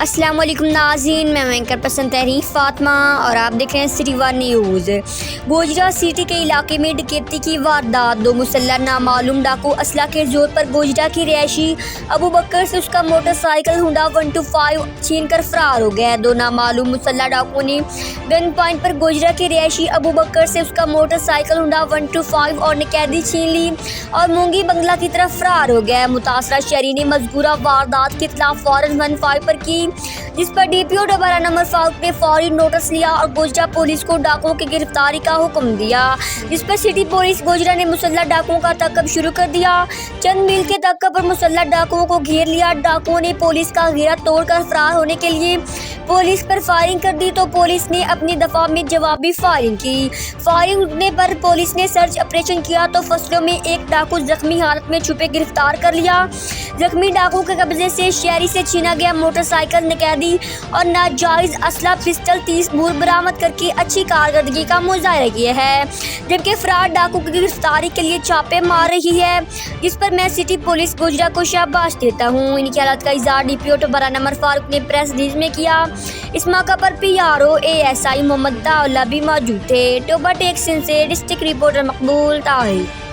السلام علیکم ناظرین، میں اینکر پسند تحریر فاطمہ اور آپ دیکھ رہے ہیں city one news. Gojra city کے علاقے میں ڈکیتی کی واردات، دو مسلح نامعلوم ڈاکو اسلحہ کے زور پر گوجرا کی رہائشی ابو بکر سے اس کا موٹر سائیکل ہونڈا 125 چھین کر فرار ہو گئے۔ دو نامعلوم مسلح ڈاکوؤں نے گن پوائنٹ پر گوجرا کے رہائشی ابو بکر سے اس کا موٹر سائیکل ہونڈا 125 اور نقدی چھین لی اور مونگی بنگلہ کی طرف فرار ہو گئے۔ متاثرہ شہری نے مذکورہ واردات کی اطلاع فوراً 15 پر کی، جس پر ڈی پی او ڈبارہ نمبر فاروق نے فوری نوٹس لیا اور گوجرا پولیس کو ڈاکوؤں کی گرفتاری کا حکم دیا، جس پر سٹی پولیس گوجرا نے مسلح ڈاکوؤں کا تعاقب شروع کر دیا۔ چند میل کے تعاقب پر مسلح ڈاکوؤں کو گھیر لیا۔ ڈاکوؤں نے پولیس کا گھیرا توڑ کر فرار ہونے کے لیے پولیس پر فائرنگ کر دی تو پولیس نے اپنی دفاع میں جوابی فائرنگ کی۔ فائرنگ رکنے پر پولیس نے سرچ آپریشن کیا تو فصلوں میں ایک ڈاکو زخمی حالت میں چھپے گرفتار کر لیا۔ زخمی ڈاکو کے قبضے سے شہری سے چھینا گیا موٹر سائیکل، نقدی اور ناجائز اسلحہ پسٹل 30 بور برآمد کر کے اچھی کارکردگی کا مظاہرہ کیا ہے، جبکہ فرار ڈاکو کی گرفتاری کے لیے چھاپے مار رہی ہے، جس پر میں سٹی پولیس گوجرا کو شاباش دیتا ہوں۔ ان خیالات کا اظہار ڈی پی او ڈبارہ نمبر فاروق نے پریس ریلیز میں کیا۔ اس موقع پر P R O A S I محمد طاء اللہ بھی موجود تھے۔ ٹوبہ ٹیک سندھ سے ڈسٹرکٹ رپورٹر مقبول طاہر۔